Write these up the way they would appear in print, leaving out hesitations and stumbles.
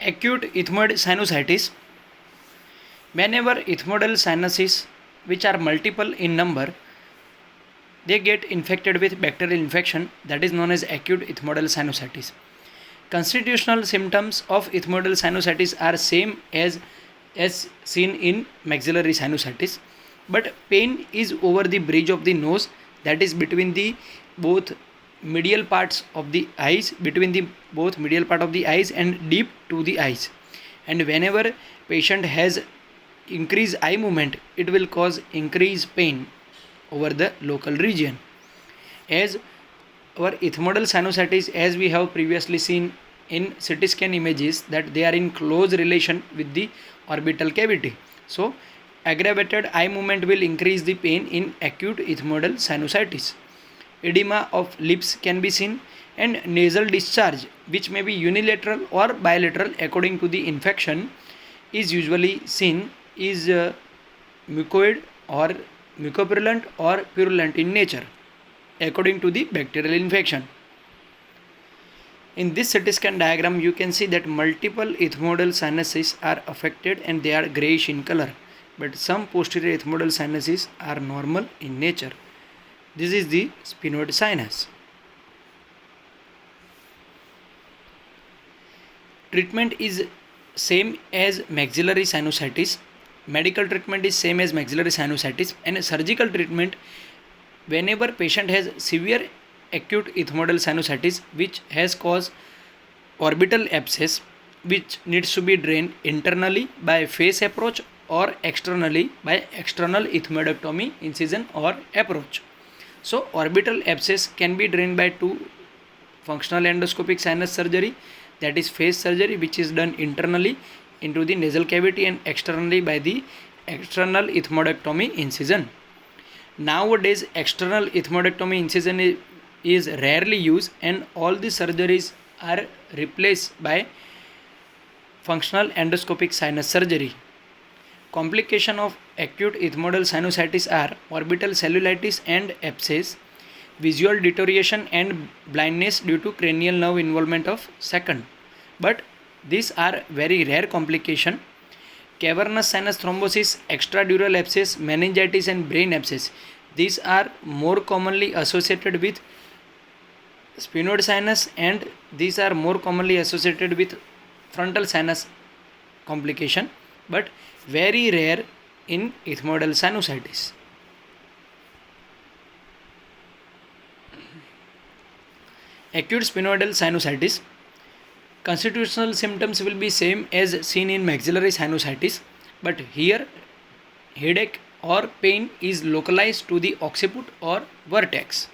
Acute ethmoid sinusitis. Whenever ethmoidal sinuses, which are multiple in number, they get infected with bacterial infection, that is known as acute ethmoidal sinusitis. Constitutional symptoms of ethmoidal sinusitis are same as seen in maxillary sinusitis, but pain is over the bridge of the nose, that is between the both medial parts of the eyes, between the both medial part of the eyes and deep to the eyes. And whenever patient has increased eye movement, it will cause increased pain over the local region. As our ethmoidal sinusitis, as we have previously seen in CT scan images, that they are in close relation with the orbital cavity. So aggravated eye movement will increase the pain in acute ethmoidal sinusitis. Edema of lips can be seen, and nasal discharge, which may be unilateral or bilateral according to the infection, is usually seen is mucoid or mucopurulent or purulent in nature according to the bacterial infection. In this CT scan diagram, you can see that multiple ethmoidal sinuses are affected and they are greyish in color, but some posterior ethmoidal sinuses are normal in nature. This is the sphenoid sinus. Treatment is same as maxillary sinusitis. Medical treatment is same as maxillary sinusitis, and surgical treatment, whenever patient has severe acute ethmoidal sinusitis which has caused orbital abscess, which needs to be drained internally by face approach or externally by external ethmoidectomy incision or approach. So orbital abscess can be drained by two functional endoscopic sinus surgery, that is face surgery, which is done internally into the nasal cavity, and externally by the external ethmoidectomy incision. Nowadays external ethmoidectomy incision is rarely used, and all the surgeries are replaced by functional endoscopic sinus surgery. Complication of acute ethmoidal sinusitis are orbital cellulitis and abscess, visual deterioration and blindness due to cranial nerve involvement of second. But these are very rare complication. Cavernous sinus thrombosis, extradural abscess, meningitis and brain abscess, these are more commonly associated with sphenoid sinus, and these are more commonly associated with frontal sinus complication, but very rare in ethmoidal sinusitis. Acute sphenoidal sinusitis. Constitutional symptoms will be same as seen in maxillary sinusitis, but here headache or pain is localized to the occiput or vertex.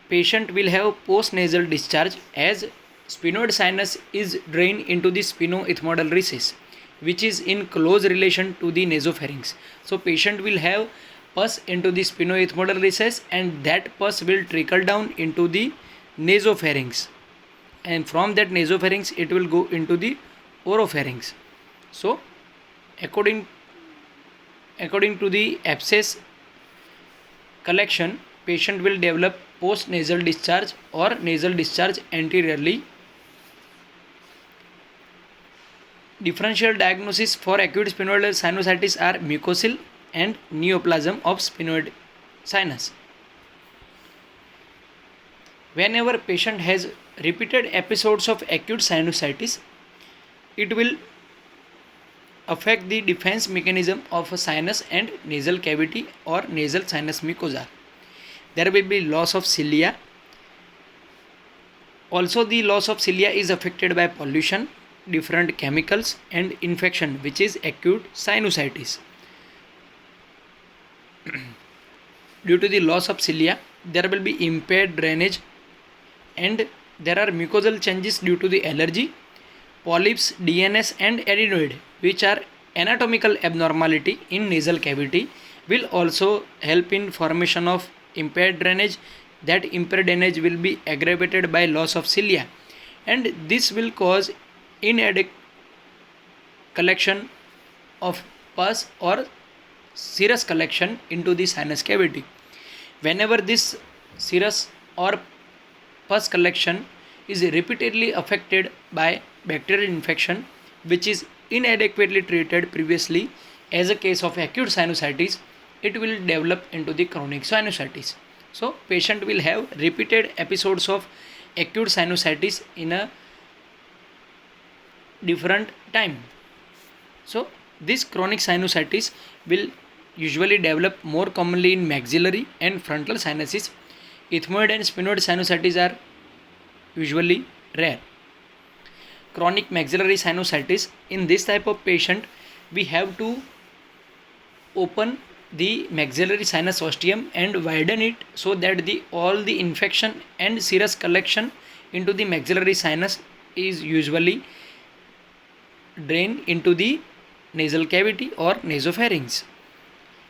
Patient will have post-nasal discharge, as sphenoid sinus is drained into the sphenoethmoidal recess, which is in close relation to the nasopharynx. So patient will have pus into the sphenoethmoidal recess, and that pus will trickle down into the nasopharynx, and from that nasopharynx it will go into the oropharynx. So according to the abscess collection, patient will develop post nasal discharge or nasal discharge anteriorly. Differential diagnosis for acute sphenoidal sinusitis are mucocele and neoplasm of sphenoid sinus. Whenever patient has repeated episodes of acute sinusitis, it will affect the defense mechanism of a sinus and nasal cavity or nasal sinus mucosa. There will be loss of cilia. Also the loss of cilia is affected by pollution, different chemicals and infection, which is acute sinusitis. Due to the loss of cilia, there will be impaired drainage, and there are mucosal changes due to the allergy, polyps, DNS and adenoid, which are anatomical abnormality in nasal cavity, will also help in formation of impaired drainage. That impaired drainage will be aggravated by loss of cilia, and this will cause inadequate collection of pus or serous collection into the sinus cavity. Whenever this serous or pus collection is repeatedly affected by bacterial infection which is inadequately treated previously. As a case of acute sinusitis, it will develop into the chronic sinusitis. So patient will have repeated episodes of acute sinusitis in a different time. So this chronic sinusitis will usually develop more commonly in maxillary and frontal sinuses. Ethmoid and sphenoid sinusitis are usually rare. Chronic maxillary sinusitis, in this type of patient we have to open the maxillary sinus ostium and widen it so that all the infection and serous collection into the maxillary sinus is usually drained into the nasal cavity or nasopharynx.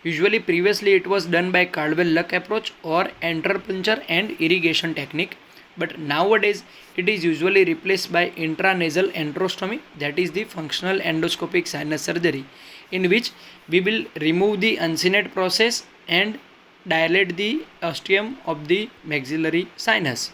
Usually previously it was done by Caldwell-Luck approach or enteropuncture and irrigation technique, but nowadays it is usually replaced by intranasal enterostomy, that is the functional endoscopic sinus surgery, in which we will remove the uncinate process and dilate the ostium of the maxillary sinus.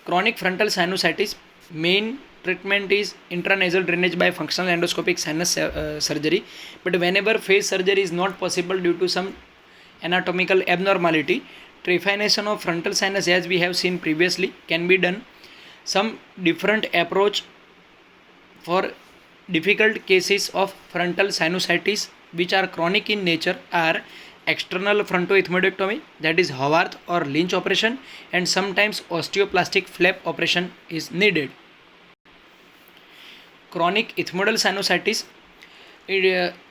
Chronic frontal sinusitis, main treatment is intranasal drainage by functional endoscopic sinus surgery, but whenever phase surgery is not possible due to some anatomical abnormality, trephination of frontal sinus, as we have seen previously, can be done. Some different approach for difficult cases of frontal sinusitis which are chronic in nature are external frontoethmoidectomy, that is Haworth or Lynch operation, and sometimes osteoplastic flap operation is needed. Chronic ethmoidal sinusitis,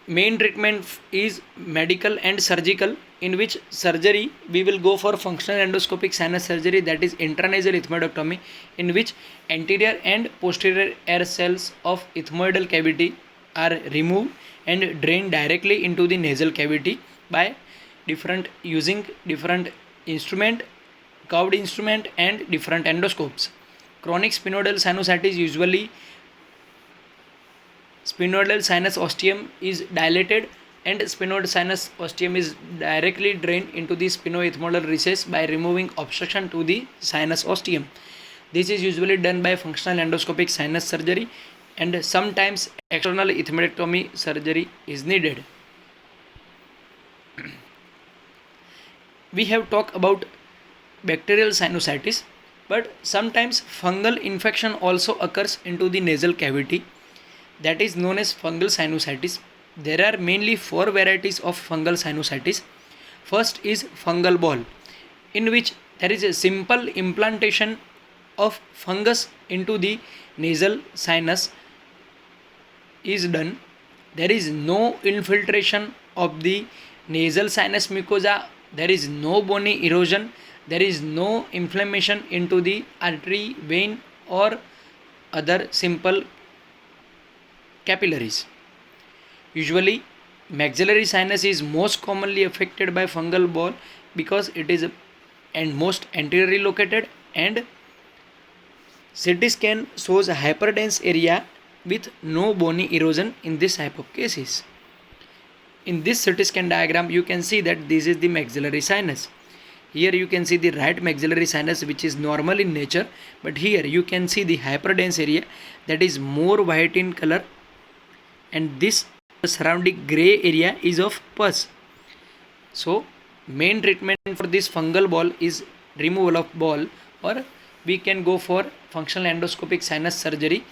main treatment is medical and surgical, in which surgery we will go for functional endoscopic sinus surgery, that is intranasal ethmoidectomy, in which anterior and posterior air cells of ethmoidal cavity are removed and drained directly into the nasal cavity by using different instrument, curved instrument and different endoscopes. Chronic sphenoidal sinusitis, usually sphenoidal sinus ostium is dilated and sphenoid sinus ostium is directly drained into the sphenoethmoidal recess by removing obstruction to the sinus ostium. This is usually done by functional endoscopic sinus surgery, and sometimes external ethmoidectomy surgery is needed. We have talked about bacterial sinusitis, but sometimes fungal infection also occurs into the nasal cavity, that is known as fungal sinusitis. There are mainly 4 varieties of fungal sinusitis. First is fungal ball, in which there is a simple implantation of fungus into the nasal sinus is done. There is no infiltration of the nasal sinus mucosa, there is no bony erosion, there is no inflammation into the artery, vein or other simple capillaries. Usually maxillary sinus is most commonly affected by fungal ball because it is most anteriorly located, and CT scan shows a hyperdense area with no bony erosion in this type of cases. In this CT scan diagram you can see that this is the maxillary sinus. Here you can see the right maxillary sinus which is normal in nature, but here you can see the hyperdense area that is more white in color, and this surrounding grey area is of pus. So main treatment for this fungal ball is removal of ball, or we can go for functional endoscopic sinus surgery.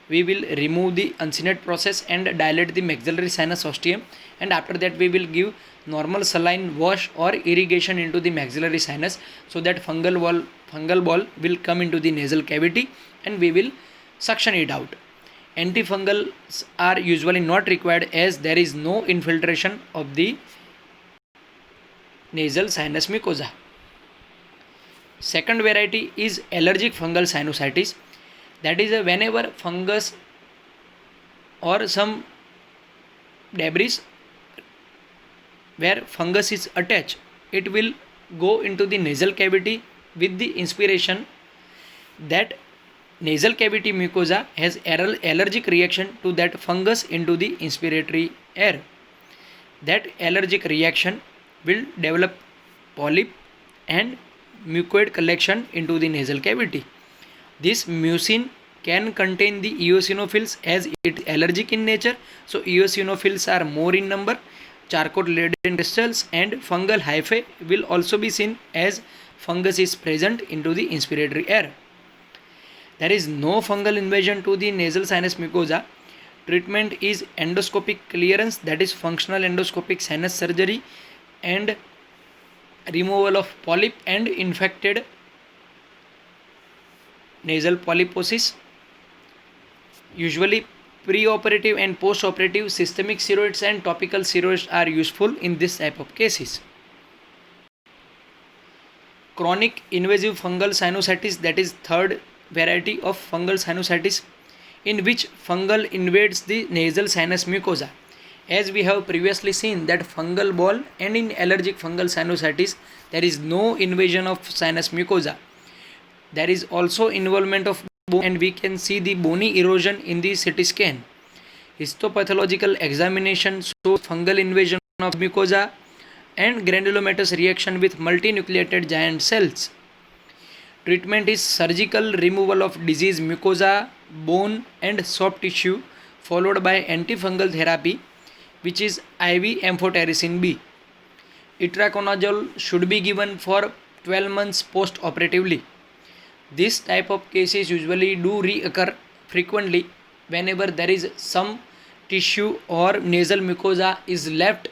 We will remove the uncinate process and dilate the maxillary sinus ostium, and after that we will give normal saline wash or irrigation into the maxillary sinus so that fungal ball will come into the nasal cavity and we will suction it out. Antifungals are usually not required as there is no infiltration of the nasal sinus mucosa. Second variety is allergic fungal sinusitis. That is whenever fungus or some debris where fungus is attached, it will go into the nasal cavity with the inspiration. That nasal cavity mucosa has allergic reaction to that fungus into the inspiratory air. That allergic reaction will develop polyp and mucoid collection into the nasal cavity. This mucin can contain the eosinophils as it is allergic in nature. So eosinophils are more in number, charcot-laden crystals, and fungal hyphae will also be seen as fungus is present into the inspiratory air. There is no fungal invasion to the nasal sinus mucosa. Treatment is endoscopic clearance, that is functional endoscopic sinus surgery, and removal of polyp and infected nasal polyposis. Usually pre-operative and post-operative systemic steroids and topical steroids are useful in this type of cases. Chronic invasive fungal sinusitis, that is third variety of fungal sinusitis, in which fungal invades the nasal sinus mucosa. As we have previously seen that fungal ball, and in allergic fungal sinusitis there is no invasion of sinus mucosa. There is also involvement of bone, and we can see the bony erosion in the CT scan. Histopathological examination shows fungal invasion of mucosa and granulomatous reaction with multinucleated giant cells. Treatment is surgical removal of diseased mucosa, bone and soft tissue, followed by antifungal therapy, which is IV amphotericin B. Itraconazole should be given for 12 months post-operatively. This type of cases usually do reoccur frequently whenever there is some tissue or nasal mucosa is left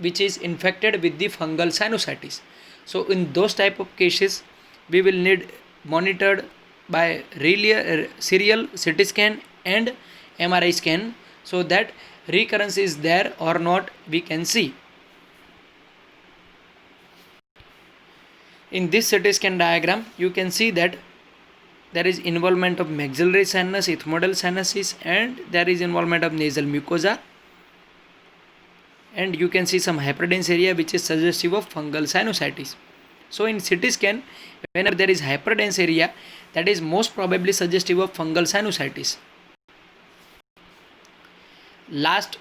which is infected with the fungal sinusitis. So in those type of cases we will need monitored by serial CT scan and MRI scan, so that recurrence is there or not we can see. In this CT scan diagram you can see that there is involvement of maxillary sinus, ethmoidal sinuses, and there is involvement of nasal mucosa, and you can see some hyperdense area which is suggestive of fungal sinusitis. So in CT scan, whenever there is hyperdense area, that is most probably suggestive of fungal sinusitis. Last,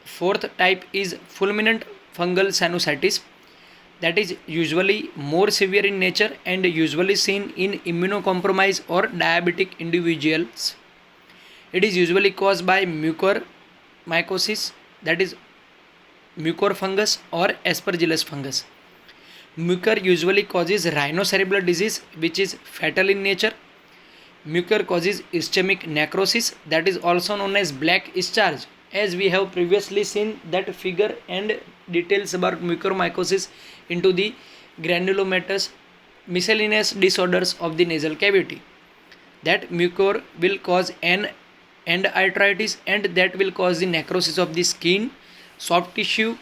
fourth type is fulminant fungal sinusitis, that is usually more severe in nature and usually seen in immunocompromised or diabetic individuals. It is usually caused by mucormycosis, that is mucor fungus or aspergillus fungus. Mucor usually causes rhinocerebellar disease, which is fatal in nature. Mucor causes ischemic necrosis, that is also known as black discharge, as we have previously seen that figure and details about mucormycosis into the granulomatous miscellaneous disorders of the nasal cavity. That mucor will cause an endarteritis, and that will cause the necrosis of the skin, soft tissue,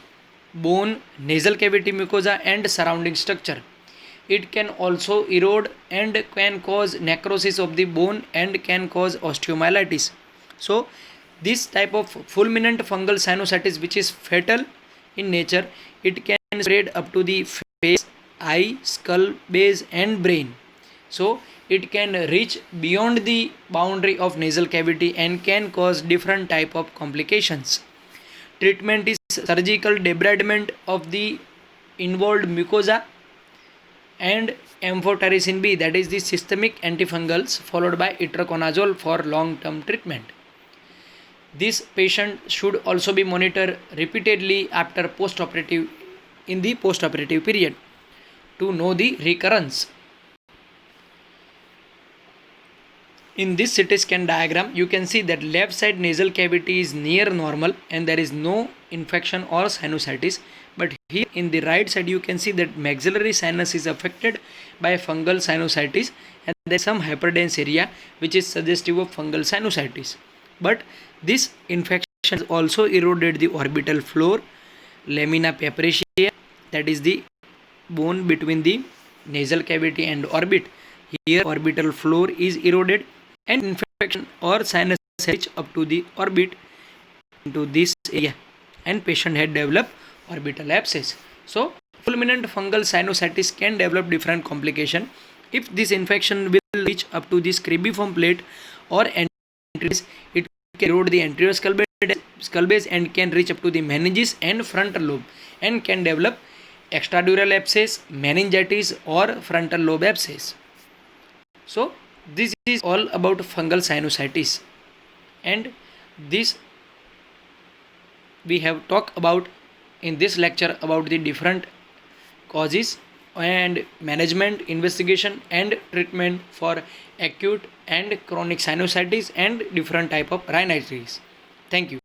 bone, nasal cavity mucosa and surrounding structure. It can also erode and can cause necrosis of the bone and can cause osteomyelitis. So this type of fulminant fungal sinusitis, which is fatal in nature, it can spread up to the face, eye, skull base and brain. So it can reach beyond the boundary of nasal cavity and can cause different type of complications. Treatment is surgical debridement of the involved mucosa and amphotericin B, that is the systemic antifungals, followed by itraconazole for long-term treatment. This patient should also be monitored repeatedly after post-operative, in the post-operative period, to know the recurrence. In this CT scan diagram, you can see that left side nasal cavity is near normal and there is no infection or sinusitis. But here in the right side, you can see that maxillary sinus is affected by fungal sinusitis and there is some hyperdense area which is suggestive of fungal sinusitis. But this infection has also eroded the orbital floor, lamina papricea, that is the bone between the nasal cavity and orbit. Here orbital floor is eroded and infection or sinus reach up to the orbit into this area and patient had developed orbital abscess. So fulminant fungal sinusitis can develop different complication. If this infection will reach up to the scribiform plate or anterior, it can erode the anterior skull base skull base and can reach up to the meninges and frontal lobe and can develop extradural abscess, meningitis or frontal lobe abscess. So this is all about fungal sinusitis, and this we have talked about in this lecture about the different causes and management, investigation and treatment for acute and chronic sinusitis and different type of rhinitis. Thank you.